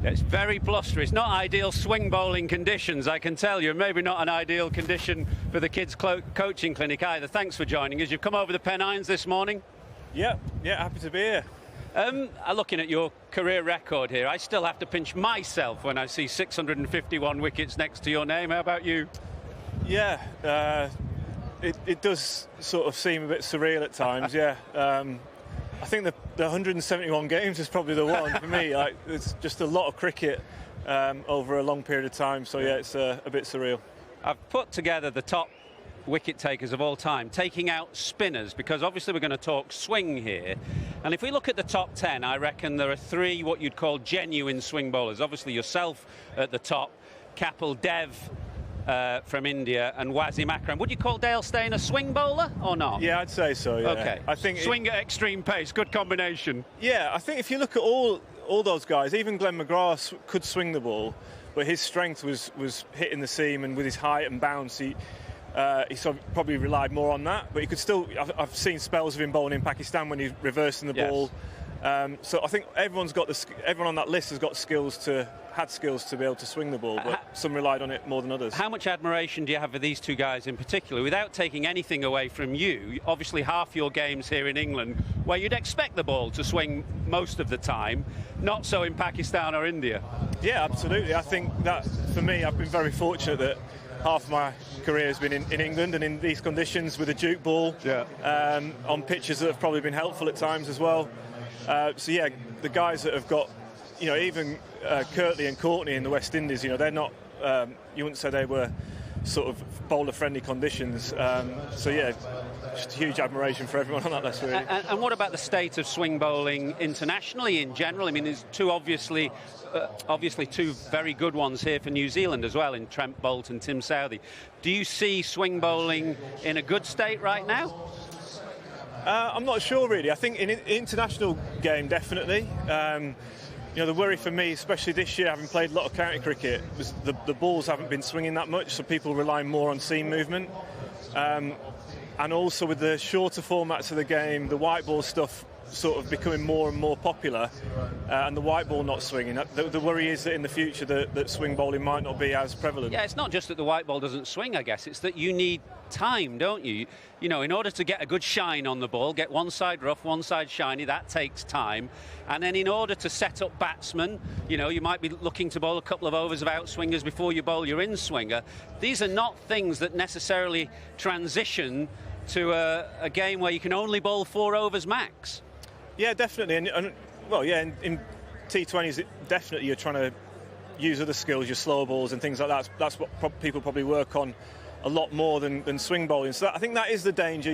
It's very blustery. It's not ideal swing bowling conditions, I can tell you. Maybe not an ideal condition for the kids' coaching clinic either. Thanks for joining us. You've come over the Pennines this morning. Yeah, happy to be here. Looking at your career record here, I still have to pinch myself when I see 651 wickets next to your name. How about you? Yeah, it does sort of seem a bit surreal at times, yeah. I think the 171 games is probably the one for me. Like, it's just a lot of cricket over a long period of time, so yeah, it's a bit surreal. I've put together the top wicket takers of all time, taking out spinners, because obviously we're going to talk swing here. And if we look at the top 10, I reckon there are 3 what you'd call genuine swing bowlers. Obviously yourself at the top, Kapil Dev from India, and Wasim Akram. Would you call Dale Steyn a swing bowler or not? Yeah, I'd say so, yeah. Okay. I think swing at extreme pace, good combination. Yeah, I think if you look at all those guys, even Glenn McGrath could swing the ball, but his strength was hitting the seam, and with his height and bounce, he sort of probably relied more on that. But he could still. I've seen spells of him bowling in Pakistan when he's reversing the ball. So I think everyone on that list has got had skills to be able to swing the ball, but some relied on it more than others. How much admiration do you have for these 2 guys in particular? Without taking anything away from you, obviously half your games here in England, where you'd expect the ball to swing most of the time, not so in Pakistan or India. Yeah, absolutely. I think that, for me, I've been very fortunate that half of my career has been in England and in these conditions with a duke ball, on pitches that have probably been helpful at times as well. So yeah, the guys that have got, even Kirtley and Courtney in the West Indies, they're not, you wouldn't say they were sort of bowler-friendly conditions. So yeah, just huge admiration for everyone on that list, really. And what about the state of swing bowling internationally in general? I mean, there's obviously 2 very good ones here for New Zealand as well, in Trent Boult and Tim Southey. Do you see swing bowling in a good state right now? I'm not sure, really. I think in the international game, definitely. The worry for me, especially this year, having played a lot of county cricket, was the balls haven't been swinging that much, so people rely more on seam movement. And also with the shorter formats of the game, the white ball stuff sort of becoming more and more popular, and the white ball not swinging. The worry is that in the future that swing bowling might not be as prevalent. Yeah, it's not just that the white ball doesn't swing, I guess. It's that you need time, don't you? In order to get a good shine on the ball, get one side rough, one side shiny, that takes time. And then in order to set up batsmen, you might be looking to bowl a couple of overs of outswingers before you bowl your in-swinger. These are not things that necessarily transition to a game where you can only bowl 4 overs max. Yeah, definitely. And in T20s, definitely you're trying to use other skills, your slow balls and things like that. That's what people probably work on a lot more than swing bowling. So I think that is the danger.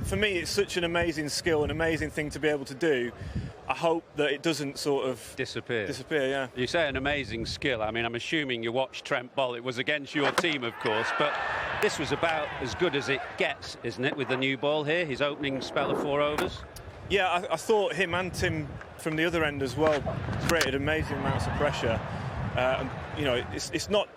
For me, it's such an amazing skill, an amazing thing to be able to do. I hope that it doesn't sort of disappear, yeah. You say an amazing skill. I mean, I'm assuming you watched Trent Boult. It was against your team, of course, but this was about as good as it gets, isn't it, with the new ball here, his opening spell of 4 overs? Yeah, I thought him and Tim from the other end as well created amazing amounts of pressure. It's not,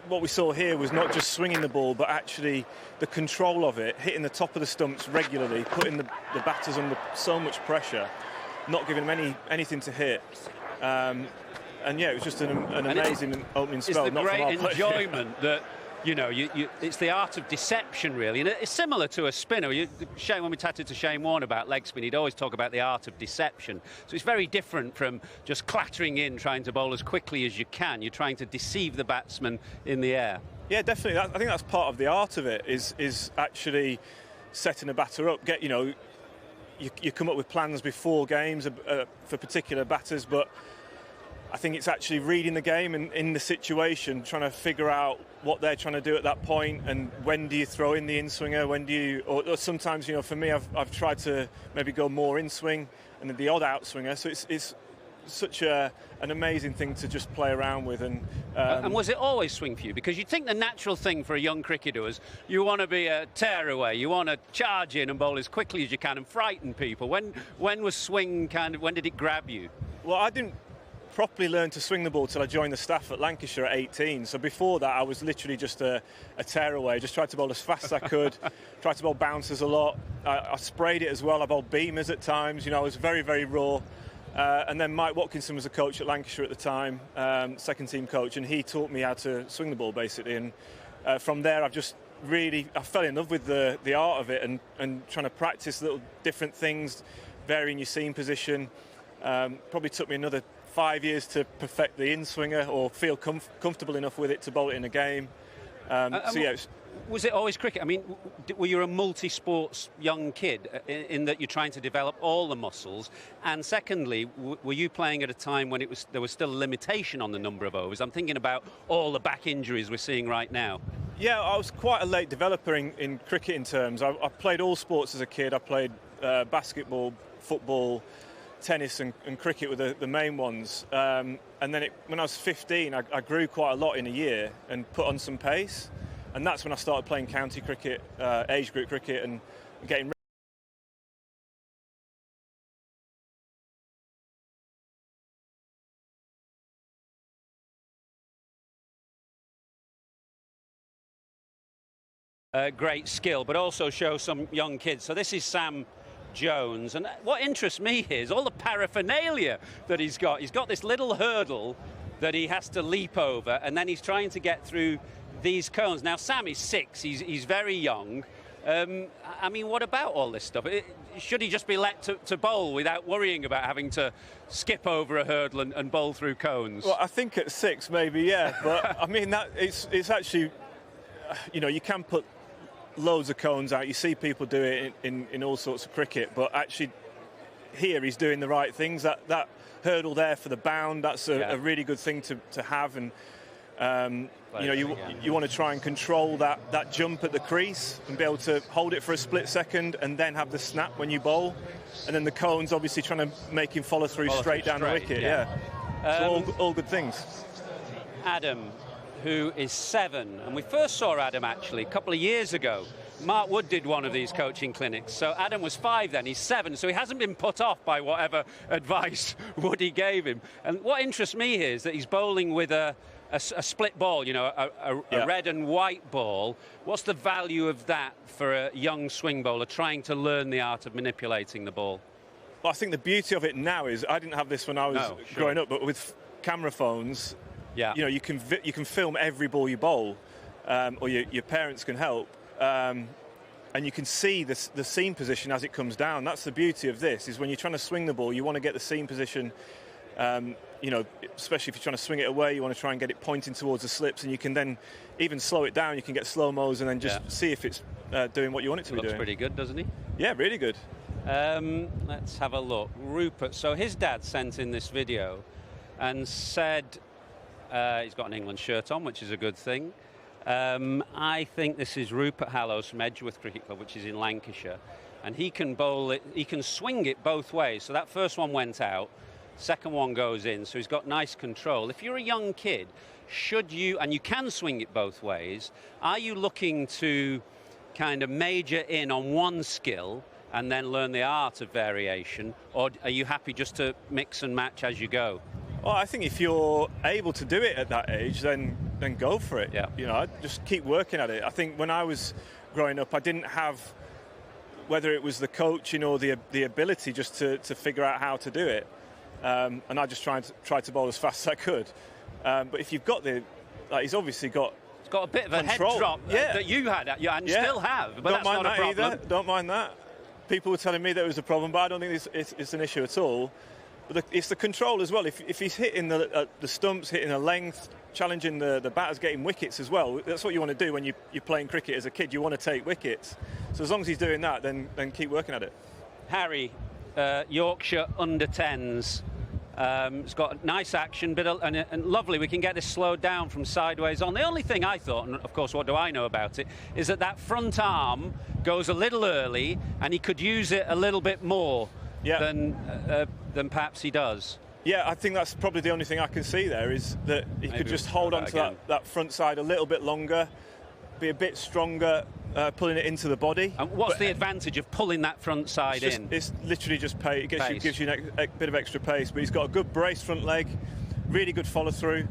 what we saw here was not just swinging the ball, but actually the control of it, hitting the top of the stumps regularly, putting the batters under so much pressure, not giving them anything to hit. And yeah, it was just an amazing opening spell. It's the great enjoyment that it's the art of deception, really. And it's similar to a spinner. When we chatted to Shane Warne about leg spin, he'd always talk about the art of deception. So it's very different from just clattering in, trying to bowl as quickly as you can. You're trying to deceive the batsman in the air. Yeah, definitely. I think that's part of the art of it, is actually setting a batter up. You come up with plans before games for particular batters, but I think it's actually reading the game and in the situation, trying to figure out what they're trying to do at that point, and when do you throw in the in-swinger, or sometimes, for me, I've tried to maybe go more in-swing and then the odd out-swinger, so it's such an amazing thing to just play around with. And was it always swing for you? Because you'd think the natural thing for a young cricketer is you want to be a tearaway, you want to charge in and bowl as quickly as you can and frighten people. When was swing when did it grab you? Well, I didn't properly learned to swing the ball till I joined the staff at Lancashire at 18. So before that, I was literally just a tearaway. Just tried to bowl as fast as I could. Tried to bowl bouncers a lot. I sprayed it as well. I bowled beamers at times. I was very, very raw. And then Mike Watkinson was a coach at Lancashire at the time, second team coach, and he taught me how to swing the ball basically. And from there, I fell in love with the art of it and trying to practice little different things, varying your seam position. Probably took me another 5 years to perfect the in-swinger or feel comfortable enough with it to bowl it in a game. Was it always cricket? I mean, were you a multi-sports young kid in that you're trying to develop all the muscles? And secondly, were you playing at a time when there was still a limitation on the number of overs? I'm thinking about all the back injuries we're seeing right now. Yeah, I was quite a late developer in cricket in terms. I played all sports as a kid. I played basketball, football, tennis and cricket were the main ones. And then when I was 15, I grew quite a lot in a year and put on some pace. And that's when I started playing county cricket, age group cricket, and getting great skill, but also show some young kids. So this is Sam Jones, and what interests me here is all the paraphernalia that he's got. He's got this little hurdle that he has to leap over, and then he's trying to get through these cones. Now, Sam is 6, he's very young. I mean, what about all this stuff? Should he just be let to bowl without worrying about having to skip over a hurdle and bowl through cones? Well, I think at 6 maybe, yeah. But I mean, it's actually, you can put loads of cones out. You see people do it in all sorts of cricket, but actually here he's doing the right things. That hurdle there for the bound, that's a really good thing to have. And you want to try and control that jump at the crease and be able to hold it for a split second and then have the snap when you bowl. And then the cones, obviously trying to make him follow through straight down the wicket. Yeah. So all good things. Adam, who is 7, and we first saw Adam actually a couple of years ago. Mark Wood did one of these coaching clinics. So Adam was 5 then, he's 7, so he hasn't been put off by whatever advice Woody gave him. And what interests me here is that he's bowling with a split ball, a red and white ball. What's the value of that for a young swing bowler trying to learn the art of manipulating the ball? Well, I think the beauty of it now is, I didn't have this when I was growing up, but with camera phones, you can film every ball you bowl, or your parents can help, and you can see the seam position as it comes down. That's the beauty of this, is when you're trying to swing the ball, you want to get the seam position. Especially if you're trying to swing it away, you want to try and get it pointing towards the slips, and you can then even slow it down. You can get slow-mos and then just see if it's doing what you want it to be doing. Looks pretty good, doesn't he? Yeah, really good. Let's have a look. Rupert, so his dad sent in this video and said he's got an England shirt on, which is a good thing. I think this is Rupert Hallows from Edgeworth Cricket Club, which is in Lancashire, and he can bowl it, he can swing it both ways. So that first one went out, second one goes in, so he's got nice control. If you're a young kid, should you, and you can swing it both ways, are you looking to kind of major in on one skill and then learn the art of variation, or are you happy just to mix and match as you go? Well, I think if you're able to do it at that age, then go for it. Yeah. I'd just keep working at it. I think when I was growing up, I didn't have, whether it was the coaching or the ability just to figure out how to do it. And I just tried to bowl as fast as I could. But if you've got he's obviously got. It's got a bit of control. A head drop that you had, and still have. But don't that's mind not that a problem. either. Don't mind that. People were telling me that it was a problem, but I don't think it's an issue at all. But it's the control as well. If he's hitting the stumps, hitting the length, challenging the batters, getting wickets as well. That's what you want to do when you're playing cricket as a kid. You want to take wickets. So as long as he's doing that, then keep working at it. Harry, Yorkshire under-10s. It's got nice action, and lovely. We can get this slowed down from sideways on. The only thing I thought, and of course what do I know about it, is that front arm goes a little early, and he could use it a little bit more than perhaps he does. Yeah, I think that's probably the only thing I can see there, is that he could just hold on to that front side a little bit longer, be a bit stronger, pulling it into the body. And what's the advantage of pulling that front side in? It's literally just pace. It gives you a bit of extra pace, but he's got a good brace front leg, really good follow through.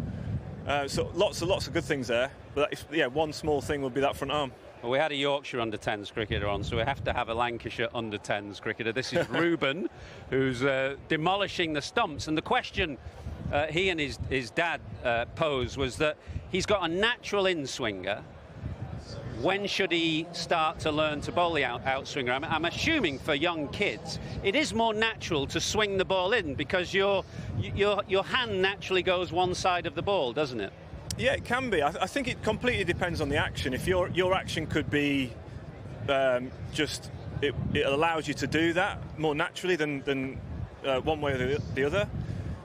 So lots of good things there. But one small thing would be that front arm. Well, we had a Yorkshire under-10s cricketer on, so we have to have a Lancashire under-10s cricketer. This is Ruben, who's demolishing the stumps. And the question he and his dad posed was that he's got a natural in-swinger. When should he start to learn to bowl the outswinger? I'm assuming for young kids, it is more natural to swing the ball in because your hand naturally goes one side of the ball, doesn't it? Yeah, it can be. I think it completely depends on the action. If your action could be just it allows you to do that more naturally than one way or the other.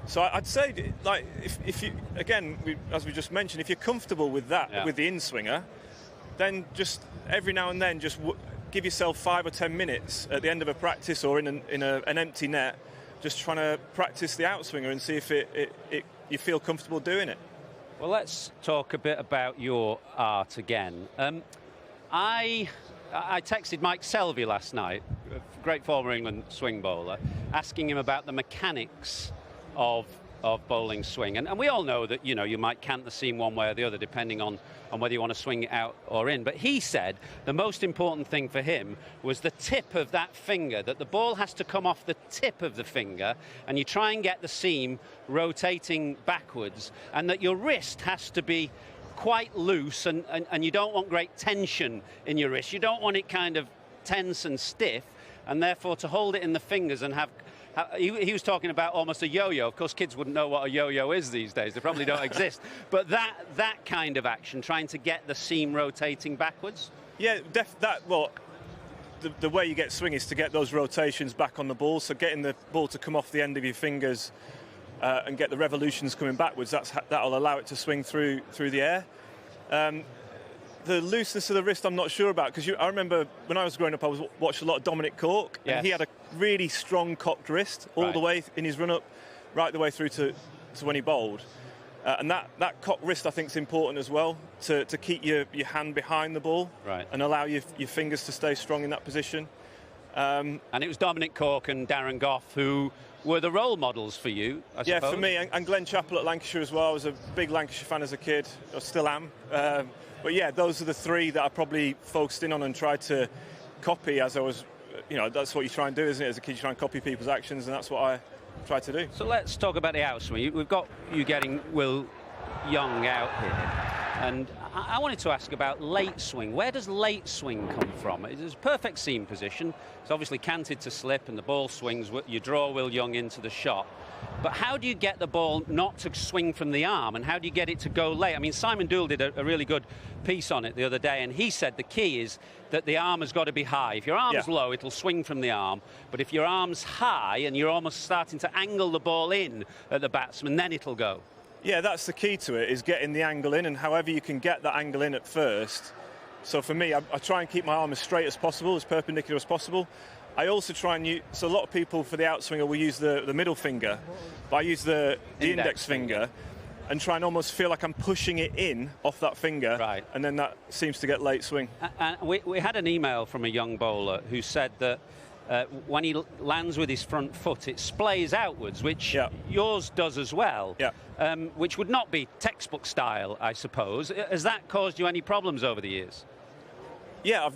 So I'd say, like, if you, again, as we just mentioned, if you're comfortable with that, with the in-swinger, then just every now and then just give yourself 5 or 10 minutes at the end of a practice or in an empty net, just trying to practice the outswinger and see if you feel comfortable doing it. Well, let's talk a bit about your art again. I texted Mike Selvey last night, a great former England swing bowler, asking him about the mechanics of bowling swing. And we all know that, you might cant the seam one way or the other depending on whether you want to swing it out or in. But he said the most important thing for him was the tip of that finger, that the ball has to come off the tip of the finger and you try and get the seam rotating backwards, and that your wrist has to be quite loose and you don't want great tension in your wrist. You don't want it kind of tense and stiff, and therefore to hold it in the fingers and have... He was talking about almost a yo-yo. Of course, kids wouldn't know what a yo-yo is these days. They probably don't exist. But that kind of action, trying to get the seam rotating backwards? Yeah, the way you get swing is to get those rotations back on the ball. So getting the ball to come off the end of your fingers and get the revolutions coming backwards, that'll allow it to swing through the air. The looseness of the wrist, I'm not sure about, because I remember when I was growing up, I watched a lot of Dominic Cork, and he had a really strong cocked wrist all the way in his run-up, right the way through to when he bowled. And that cocked wrist, I think, is important as well, to keep your hand behind the ball and allow your fingers to stay strong in that position. And it was Dominic Cork and Darren Gough who were the role models for you, I suppose? Yeah, for me, and Glenn Chappell at Lancashire as well. I was a big Lancashire fan as a kid, I still am. But yeah, those are the three that I probably focused in on and tried to copy as I was, that's what you try and do, isn't it? As a kid, you try and copy people's actions, and that's what I tried to do. So let's talk about the outswing. We've got you getting Will Young out here. And I wanted to ask about late swing. Where does late swing come from? It's a perfect seam position. It's obviously canted to slip and the ball swings. You draw Will Young into the shot. But how do you get the ball not to swing from the arm, and how do you get it to go late? I mean, Simon Dool did a really good piece on it the other day, and he said the key is that the arm has got to be high. If your arm's low, it'll swing from the arm. But if your arm's high and you're almost starting to angle the ball in at the batsman, then it'll go. Yeah, that's the key to it, is getting the angle in, and however you can get that angle in at first. So for me, I try and keep my arm as straight as possible, as perpendicular as possible. I also try and use, so a lot of people for the outswinger will use the middle finger, but I use the index finger and try and almost feel like I'm pushing it in off that finger, and then that seems to get late swing. And we had an email from a young bowler who said that when he lands with his front foot, it splays outwards, which yours does as well, which would not be textbook style, I suppose. Has that caused you any problems over the years? Yeah,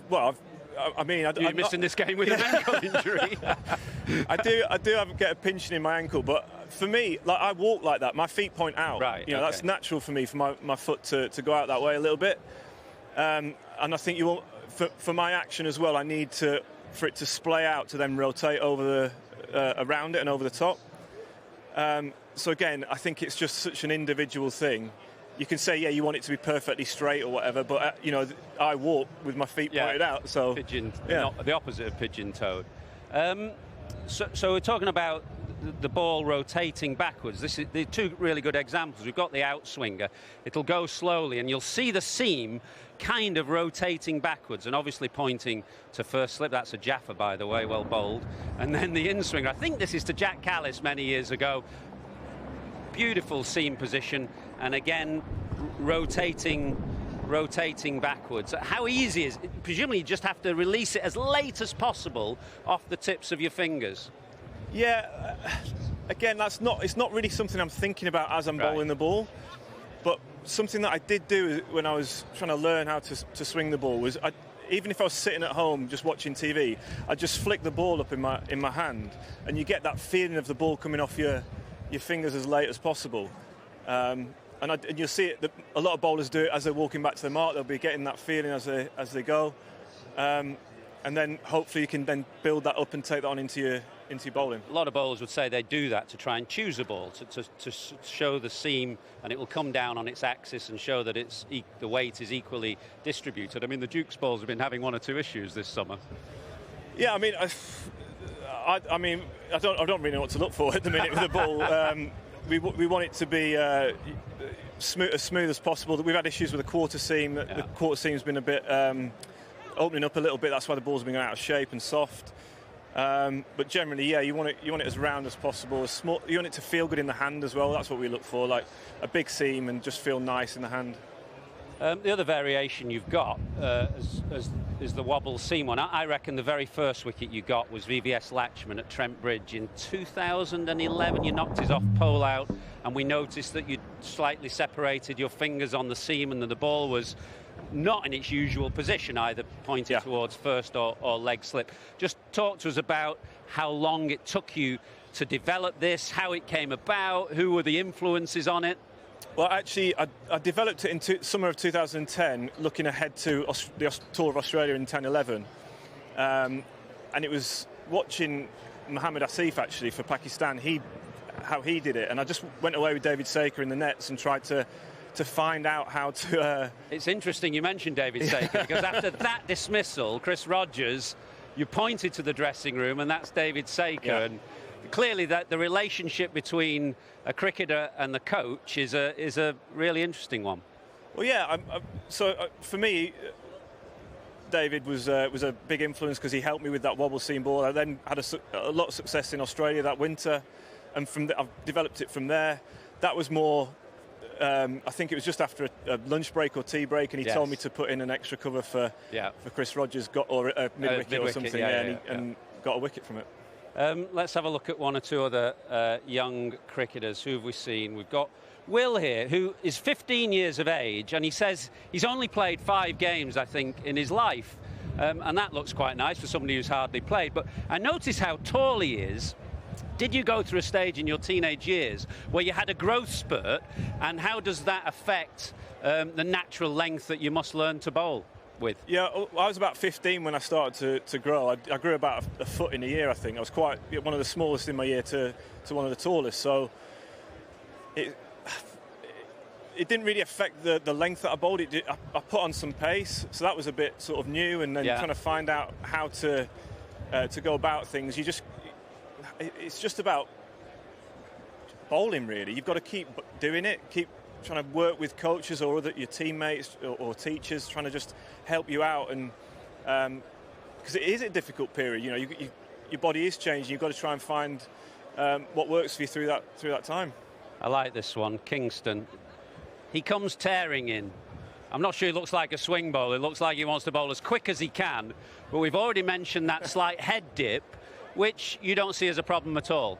You're missing this game with an ankle injury. I do get a pinching in my ankle, but for me, like, I walk like that. My feet point out. That's natural for me, for my foot to go out that way a little bit. And I think for my action as well, I need for it to splay out to then rotate over around it and over the top. So again, I think it's just such an individual thing. You can say, you want it to be perfectly straight or whatever, but I walk with my feet pointed out. So the opposite of pigeon-toed. So we're talking about the ball rotating backwards. This is the two really good examples. We've got the outswinger. It'll go slowly, and you'll see the seam kind of rotating backwards, and obviously pointing to first slip. That's a Jaffa, by the way, well bowled. And then the in-swinger. I think this is to Jack Callis many years ago. Beautiful seam position, and again rotating backwards. How easy is it? Presumably you just have to release it as late as possible off the tips of your fingers. Yeah, again, it's not really something I'm thinking about as I'm bowling the ball, but something that I did do when I was trying to learn how to swing the ball was even if I was sitting at home just watching TV, I'd just flick the ball up in my hand, and you get that feeling of the ball coming off your fingers as late as possible. And you'll see it. A lot of bowlers do it as they're walking back to the mark. They'll be getting that feeling as they go, and then hopefully you can then build that up and take that on into your bowling. A lot of bowlers would say they do that to try and choose a ball, to show the seam, and it will come down on its axis and show that the weight is equally distributed. I mean, the Duke's balls have been having one or two issues this summer. Yeah, I mean, I don't really know what to look for at the minute with the ball. We want it to be as smooth as possible. We've had issues with the quarter seam. Yeah. The quarter seam's been a bit opening up a little bit. That's why the ball's been going out of shape and soft. But generally, yeah, you want it as round as possible, as small. You want it to feel good in the hand as well. That's what we look for, like a big seam and just feel nice in the hand. The other variation you've got is the wobble seam one. I reckon the very first wicket you got was VVS Latchman at Trent Bridge in 2011. You knocked his off pole out, and we noticed that you'd slightly separated your fingers on the seam, and that the ball was not in its usual position, either pointed towards first or leg slip. Just talk to us about how long it took you to develop this, how it came about, who were the influences on it. Well, actually, I developed it in summer of 2010, looking ahead to the Tour of Australia in 10-11. And it was watching Mohammad Asif, actually, for Pakistan, how he did it. And I just went away with David Saker in the nets and tried to find out how to... It's interesting you mentioned David Saker, because after that dismissal, Chris Rogers, you pointed to the dressing room, and that's David Saker. Yeah. And clearly that the relationship between a cricketer and the coach is a really interesting one. Well, yeah. For me, David was a big influence because he helped me with that wobble seam ball. I then had a lot of success in Australia that winter, and I've developed it from there. That was more... I think it was just after a lunch break or tea break, and he told me to put in an extra cover for Chris Rogers, or a mid-wicket or something, and got a wicket from it. Let's have a look at one or two other young cricketers. Who have we seen? We've got Will here, who is 15 years of age, and he says he's only played 5 games, I think, in his life. And that looks quite nice for somebody who's hardly played. But I notice how tall he is. Did you go through a stage in your teenage years where you had a growth spurt, and how does that affect the natural length that you must learn to bowl with? Yeah, I was about 15 when I started to grow. I grew about a foot in a year, I think. I was quite one of the smallest in my year to one of the tallest. So it didn't really affect the length that I bowled. I put on some pace, so that was a bit sort of new, and then trying to find out how to go about things. It's just about bowling, really. You've got to keep doing it, keep trying to work with coaches or your teammates or teachers, trying to just help you out, and because it is a difficult period. You know, your body is changing. You've got to try and find what works for you through that time. I like this one, Kingston. He comes tearing in. I'm not sure he looks like a swing bowler. It looks like he wants to bowl as quick as he can. But we've already mentioned that slight head dip, which you don't see as a problem at all.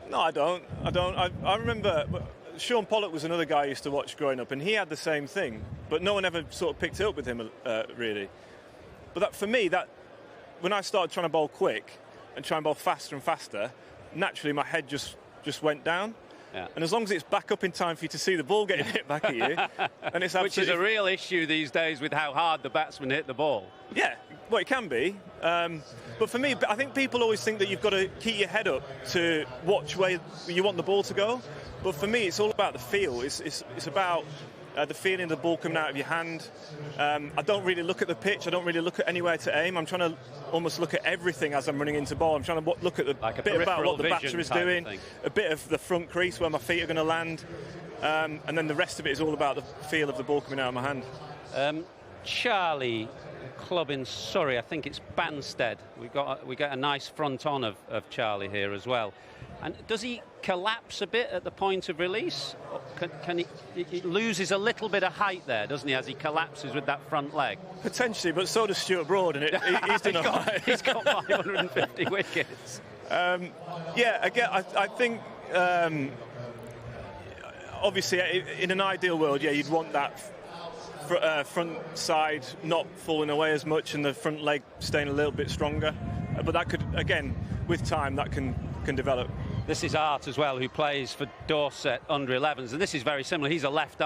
No, I don't. I remember Sean Pollock was another guy I used to watch growing up, and he had the same thing, but no one ever sort of picked it up with him, really. But for me, when I started trying to bowl quick and try and bowl faster and faster, naturally my head just went down. Yeah. And as long as it's back up in time for you to see the ball getting hit back at you, and it's which is a real issue these days with how hard the batsmen hit the ball. Yeah, well, it can be. But for me, I think people always think that you've got to keep your head up to watch where you want the ball to go. But for me, it's all about the feel. It's about the feeling of the ball coming out of your hand. I don't really look at the pitch. I don't really look at anywhere to aim. I'm trying to almost look at everything as I'm running into ball. I'm trying to look at a bit about what the batter is doing, a bit of the front crease where my feet are going to land, and then the rest of it is all about the feel of the ball coming out of my hand. Charlie club in Surrey, I think it's Banstead. We get a nice front on of Charlie here as well. And does he collapse a bit at the point of release? He loses a little bit of height there, doesn't he, as he collapses with that front leg? Potentially, but so does Stuart Broad, and he's done all right. He's got 550 wickets. Yeah, again, I think obviously in an ideal world, you'd want that front side not falling away as much and the front leg staying a little bit stronger. But that could, again, with time, that can develop. This is Art as well, who plays for Dorset under 11s, and this is very similar. He's a right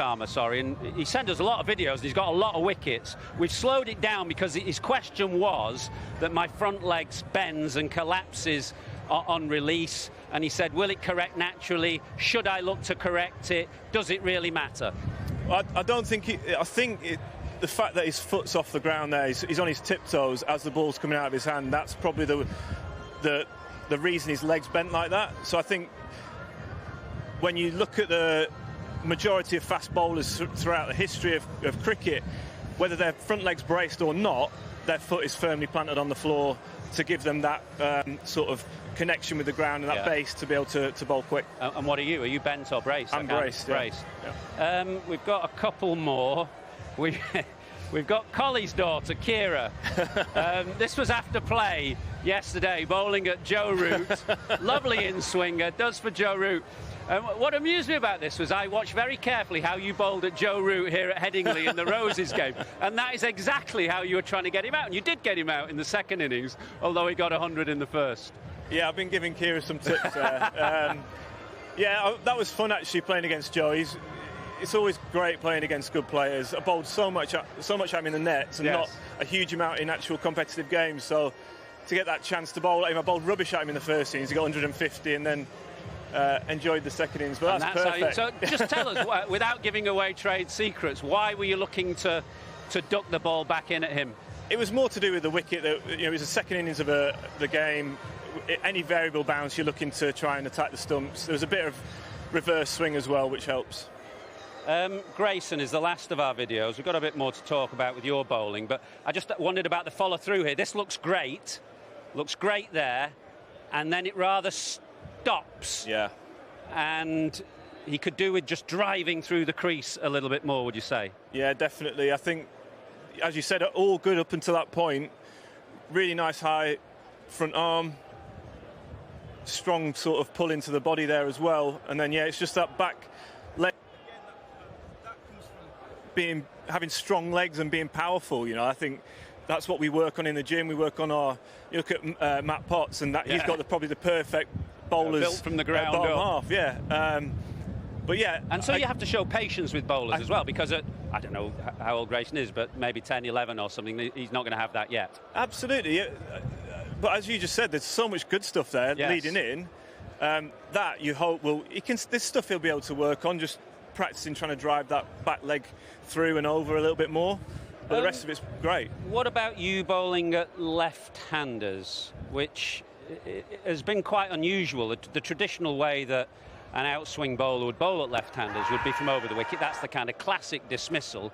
armour, sorry, and he sent us a lot of videos and he's got a lot of wickets. We've slowed it down because his question was that my front leg bends and collapses on release, and he said, will it correct naturally? Should I look to correct it? Does it really matter? I don't think I think the fact that his foot's off the ground there, he's on his tiptoes as the ball's coming out of his hand, that's probably the reason his leg's bent like that. So I think when you look at the majority of fast bowlers throughout the history of cricket, whether their front leg's braced or not, their foot is firmly planted on the floor to give them that sort of connection with the ground and that base to be able to bowl quick. And what are you? Are you bent or braced? I'm braced. Braced. Yeah. We've got a couple more. We've got Collie's daughter, Kira. This was after play yesterday, bowling at Joe Root. Lovely in-swinger, does for Joe Root. What amused me about this was I watched very carefully how you bowled at Joe Root here at Headingley in the Roses game, and that is exactly how you were trying to get him out, and you did get him out in the second innings, although he got 100 in the first. Yeah, I've been giving Kira some tips there. That was fun actually playing against Joe. It's always great playing against good players. I bowled so much at him in the nets and not a huge amount in actual competitive games, so to get that chance to bowl at him, I bowled rubbish at him in the first innings, he got 150 and then enjoyed the second innings, but that's perfect. So just tell us, without giving away trade secrets, why were you looking to duck the ball back in at him? It was more to do with the wicket. That, it was the second innings of the game. Any variable bounce, you're looking to try and attack the stumps. There was a bit of reverse swing as well, which helps. Grayson is the last of our videos. We've got a bit more to talk about with your bowling, but I just wondered about the follow-through here. This looks great there, and then it rather stops. Yeah. And he could do with just driving through the crease a little bit more, would you say? Yeah, definitely. I think, as you said, all good up until that point. Really nice high front arm, strong sort of pull into the body there as well, and then it's just that back leg. That comes from having strong legs and being powerful. I think that's what we work on in the gym. We work on you look at Matt Potts, and he's got probably the perfect bowlers built from the ground bottom up. Half. But and so you have to show patience with bowlers as well, because I don't know how old Grayson is, but maybe 10, 11 or something. He's not going to have that yet. Absolutely. But as you just said, there's so much good stuff there leading in that you hope this stuff he'll be able to work on, just practicing trying to drive that back leg through and over a little bit more. But the rest of it's great. What about you bowling at left-handers, which has been quite unusual? The traditional way that an outswing bowler would bowl at left-handers would be from over the wicket. That's the kind of classic dismissal.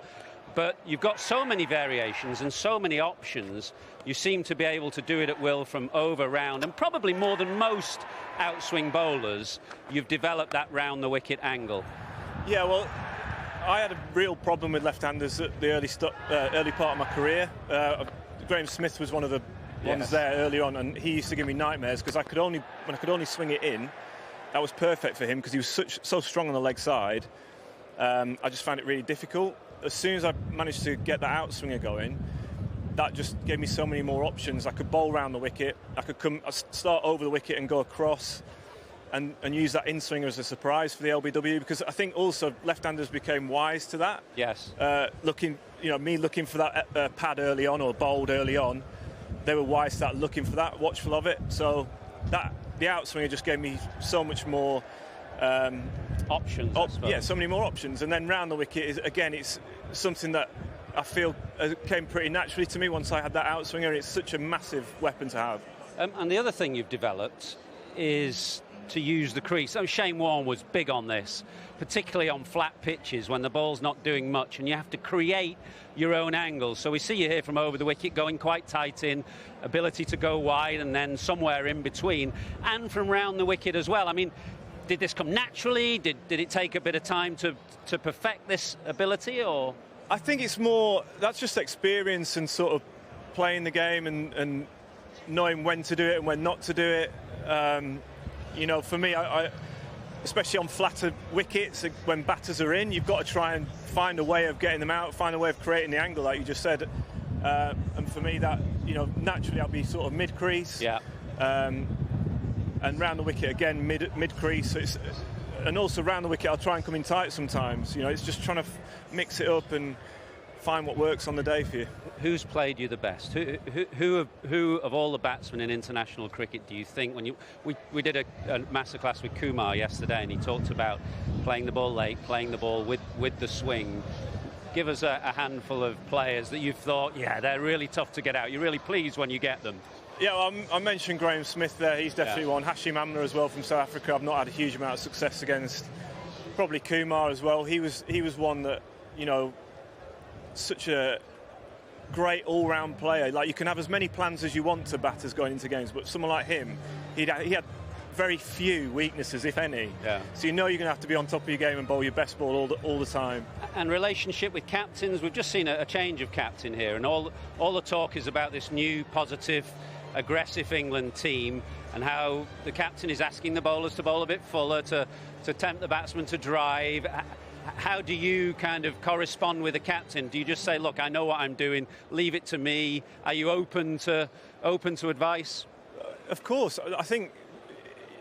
But you've got so many variations and so many options. You seem to be able to do it at will from over, round, and probably more than most outswing bowlers, you've developed that round the wicket angle. Yeah, well, I had a real problem with left-handers at the early part of my career. Graham Smith was one of the ones there early on, and he used to give me nightmares because when I could only swing it in, that was perfect for him because he was so strong on the leg side. I just found it really difficult. As soon as I managed to get that outswinger going, that just gave me so many more options. I could bowl round the wicket, I'd start over the wicket and go across, and use that in-swinger as a surprise for the LBW, because I think also left-handers became wise to that. Yes. Looking for that pad early on or bowled early on, they were wise to that, looking for that, watchful of it. So the outswinger just gave me so much more options. So many more options. And then round the wicket it's something that I feel came pretty naturally to me once I had that outswinger. It's such a massive weapon to have. And the other thing you've developed is to use the crease. Shane Warne was big on this, particularly on flat pitches when the ball's not doing much and you have to create your own angles. So we see you here from over the wicket going quite tight in, ability to go wide and then somewhere in between, and from round the wicket as well. I mean, did this come naturally? Did it take a bit of time to perfect this ability, or? I think it's more, that's just experience and sort of playing the game and knowing when to do it and when not to do it. For me, especially on flatter wickets, when batters are in, you've got to try and find a way of getting them out, find a way of creating the angle, like you just said. And for me, that, naturally I'll be sort of mid-crease. Yeah. And round the wicket again, mid-crease. And also round the wicket, I'll try and come in tight sometimes. It's just trying to mix it up and find what works on the day for you. Who's played you the best? Who of all the batsmen in international cricket do you think, when we did a masterclass with Kumar yesterday, and he talked about playing the ball late, playing the ball with the swing. Give us a handful of players that you've thought, yeah, they're really tough to get out. You're really pleased when you get them. Yeah, well, I mentioned Graham Smith there. He's definitely one. Hashim Amla as well from South Africa. I've not had a huge amount of success against. Probably Kumar as well. He was one that, such a great all-round player. Like, you can have as many plans as you want to batters going into games, but someone like him, he had very few weaknesses, if any. Yeah. So you're going to have to be on top of your game and bowl your best ball all the time. And relationship with captains, we've just seen a change of captain here, and all the talk is about this new positive, aggressive England team, and how the captain is asking the bowlers to bowl a bit fuller, to tempt the batsman to drive. How do you kind of correspond with the captain? Do you just say, look, I know what I'm doing, leave it to me? Are you open to advice? Of course. I think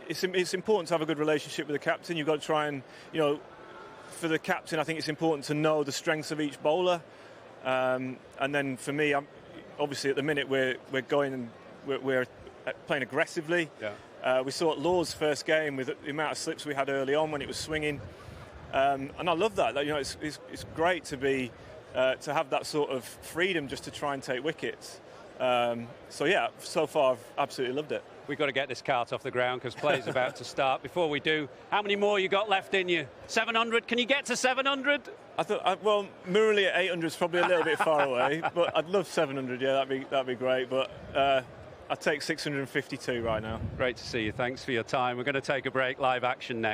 it's important to have a good relationship with the captain. You've got to try and, for the captain, I think it's important to know the strengths of each bowler. And then for me, obviously at the minute we're going and we're playing aggressively. Yeah. We saw at Lord's first game with the amount of slips we had early on when it was swinging. And I love that. It's great to be to have that sort of freedom just to try and take wickets. So yeah, so far I've absolutely loved it. We've got to get this cart off the ground because play's about to start. Before we do, how many more you got left in you? 700? Can you get to 700? Well, Murali at 800 is probably a little bit far away, but I'd love 700. Yeah, that'd be great. But I'd take 652 right now. Great to see you. Thanks for your time. We're going to take a break. Live action next.